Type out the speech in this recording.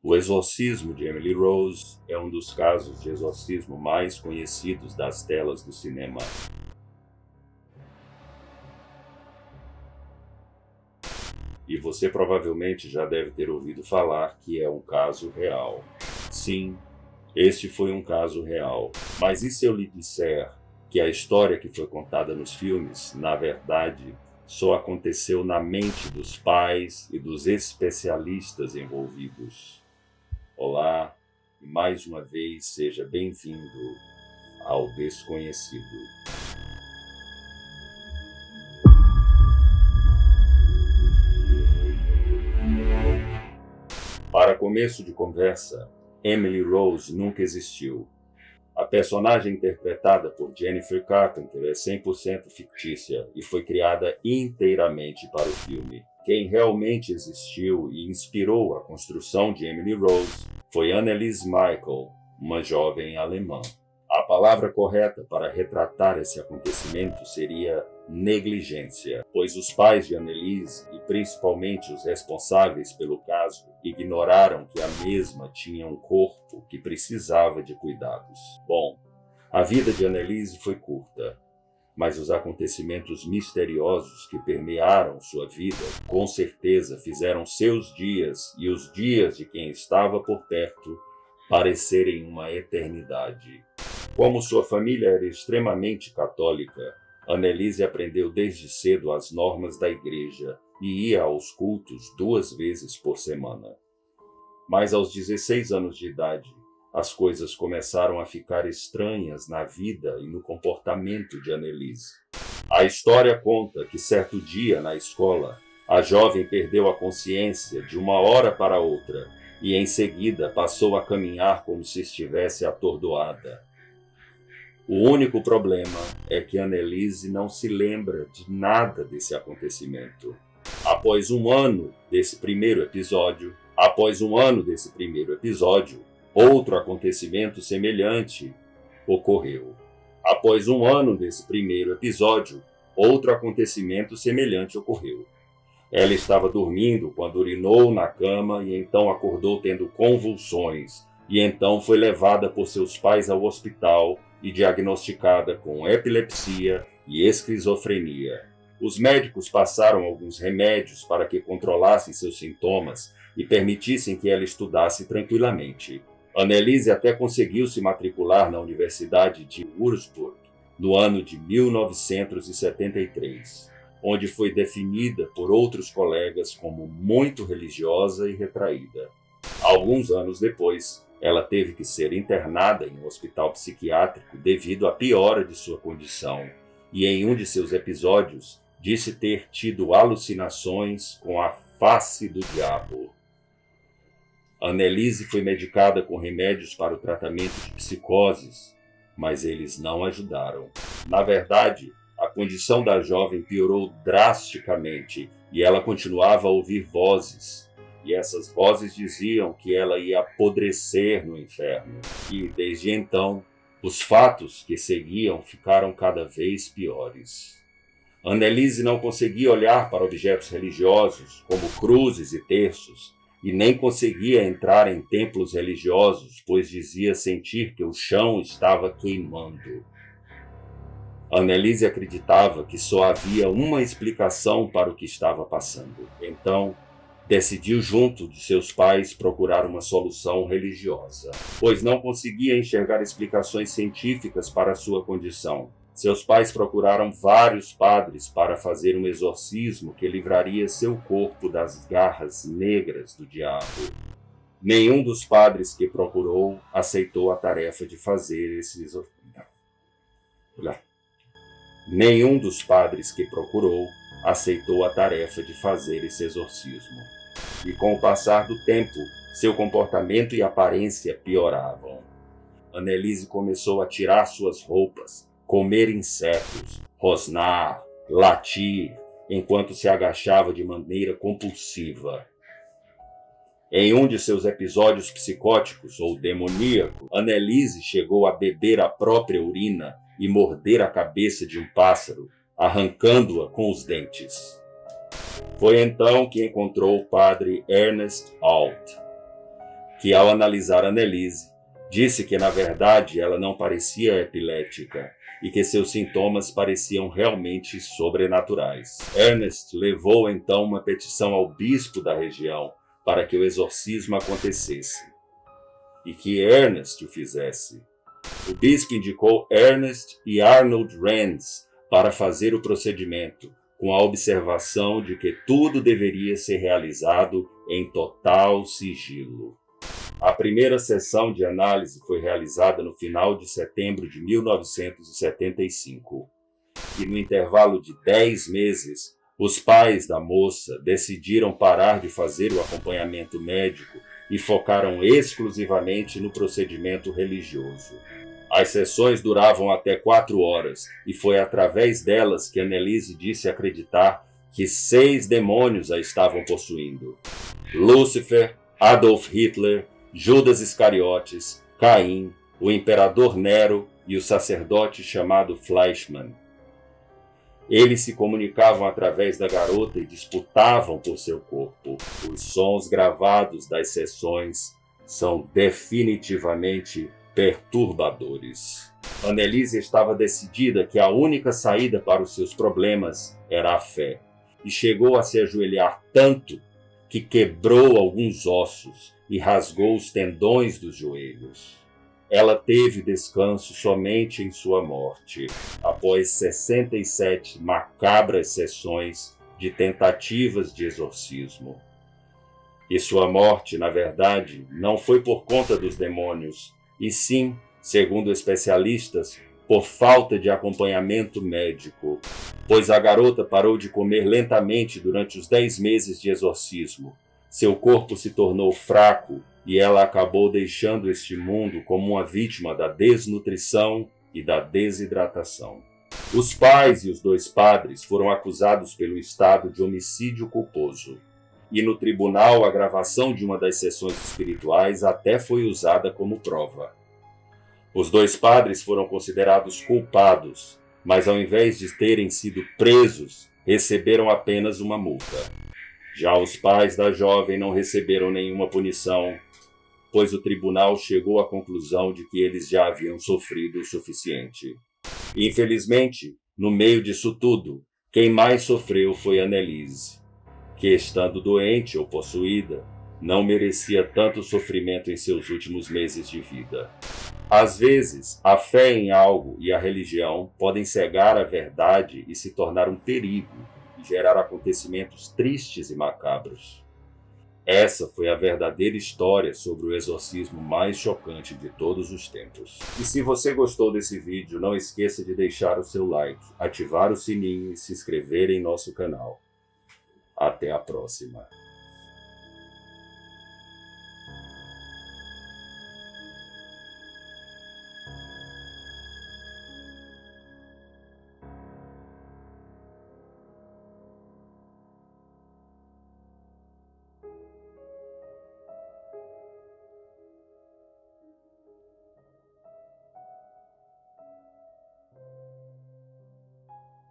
O exorcismo de Emily Rose é um dos casos de exorcismo mais conhecidos das telas do cinema. E você provavelmente já deve ter ouvido falar que é um caso real. Sim, este foi um caso real. Mas e se eu lhe disser que a história que foi contada nos filmes, na verdade, só aconteceu na mente dos pais e dos especialistas envolvidos? Olá, e mais uma vez seja bem-vindo ao Desconhecido. Para começo de conversa, Emily Rose nunca existiu. A personagem interpretada por Jennifer Carpenter é 100% fictícia e foi criada inteiramente para o filme. Quem realmente existiu e inspirou a construção de Emily Rose foi Anneliese Michael, uma jovem alemã. A palavra correta para retratar esse acontecimento seria negligência, pois os pais de Anneliese, e principalmente os responsáveis pelo caso, ignoraram que a mesma tinha um corpo que precisava de cuidados. Bom, a vida de Anneliese foi curta, mas os acontecimentos misteriosos que permearam sua vida, com certeza fizeram seus dias e os dias de quem estava por perto parecerem uma eternidade. Como sua família era extremamente católica, Anneliese aprendeu desde cedo as normas da igreja e ia aos cultos 2 vezes por semana. Mas aos 16 anos de idade, as coisas começaram a ficar estranhas na vida e no comportamento de Anneliese. A história conta que certo dia na escola, a jovem perdeu a consciência de uma hora para outra e em seguida passou a caminhar como se estivesse atordoada. O único problema é que Anneliese não se lembra de nada desse acontecimento. Após um ano desse primeiro episódio, outro acontecimento semelhante ocorreu. Após um ano desse primeiro episódio, outro acontecimento semelhante ocorreu. Ela estava dormindo quando urinou na cama e então acordou tendo convulsões, e então foi levada por seus pais ao hospital e diagnosticada com epilepsia e esquizofrenia. Os médicos passaram alguns remédios para que controlassem seus sintomas e permitissem que ela estudasse tranquilamente. Anneliese até conseguiu se matricular na Universidade de Würzburg no ano de 1973, onde foi definida por outros colegas como muito religiosa e retraída. Alguns anos depois, ela teve que ser internada em um hospital psiquiátrico devido à piora de sua condição, e em um de seus episódios disse ter tido alucinações com a face do diabo. Anneliese foi medicada com remédios para o tratamento de psicoses, mas eles não ajudaram. Na verdade, a condição da jovem piorou drasticamente e ela continuava a ouvir vozes. E essas vozes diziam que ela ia apodrecer no inferno. E, desde então, os fatos que seguiam ficaram cada vez piores. Anneliese não conseguia olhar para objetos religiosos, como cruzes e terços, e nem conseguia entrar em templos religiosos, pois dizia sentir que o chão estava queimando. Anneliese acreditava que só havia uma explicação para o que estava passando. Então, decidiu junto de seus pais procurar uma solução religiosa, pois não conseguia enxergar explicações científicas para sua condição. Seus pais procuraram vários padres para fazer um exorcismo que livraria seu corpo das garras negras do diabo. Nenhum dos padres que procurou aceitou a tarefa de fazer esse exorcismo. Nenhum dos padres que procurou aceitou a tarefa de fazer esse exorcismo. E com o passar do tempo, seu comportamento e aparência pioravam. Anneliese começou a tirar suas roupas, comer insetos, rosnar, latir, enquanto se agachava de maneira compulsiva. Em um de seus episódios psicóticos ou demoníacos, Anneliese chegou a beber a própria urina e morder a cabeça de um pássaro, arrancando-a com os dentes. Foi então que encontrou o padre Ernest Alt, que ao analisar Anneliese, disse que na verdade ela não parecia epilética e que seus sintomas pareciam realmente sobrenaturais. Ernest levou então uma petição ao bispo da região para que o exorcismo acontecesse e que Ernest o fizesse. O bispo indicou Ernest e Arnold Rands para fazer o procedimento, com a observação de que tudo deveria ser realizado em total sigilo. A primeira sessão de análise foi realizada no final de setembro de 1975. E no intervalo de 10 meses, os pais da moça decidiram parar de fazer o acompanhamento médico e focaram exclusivamente no procedimento religioso. As sessões duravam até 4 horas e foi através delas que Anneliese disse acreditar que 6 demônios a estavam possuindo: Lúcifer, Adolf Hitler, Judas Iscariotes, Caim, o imperador Nero e o sacerdote chamado Fleischmann. Eles se comunicavam através da garota e disputavam por seu corpo. Os sons gravados das sessões são definitivamente perturbadores. Anneliese estava decidida que a única saída para os seus problemas era a fé, e chegou a se ajoelhar tanto que quebrou alguns ossos e rasgou os tendões dos joelhos. Ela teve descanso somente em sua morte, após 67 macabras sessões de tentativas de exorcismo. E sua morte, na verdade, não foi por conta dos demônios, e sim, segundo especialistas, por falta de acompanhamento médico, pois a garota parou de comer lentamente durante os 10 meses de exorcismo. Seu corpo se tornou fraco e ela acabou deixando este mundo como uma vítima da desnutrição e da desidratação. Os pais e os 2 padres foram acusados pelo Estado de homicídio culposo. E no tribunal, a gravação de uma das sessões espirituais até foi usada como prova. Os 2 padres foram considerados culpados, mas ao invés de terem sido presos, receberam apenas uma multa. Já os pais da jovem não receberam nenhuma punição, pois o tribunal chegou à conclusão de que eles já haviam sofrido o suficiente. Infelizmente, no meio disso tudo, quem mais sofreu foi Anneliese, que, estando doente ou possuída, não merecia tanto sofrimento em seus últimos meses de vida. Às vezes, a fé em algo e a religião podem cegar a verdade e se tornar um perigo e gerar acontecimentos tristes e macabros. Essa foi a verdadeira história sobre o exorcismo mais chocante de todos os tempos. E se você gostou desse vídeo, não esqueça de deixar o seu like, ativar o sininho e se inscrever em nosso canal. Até a próxima!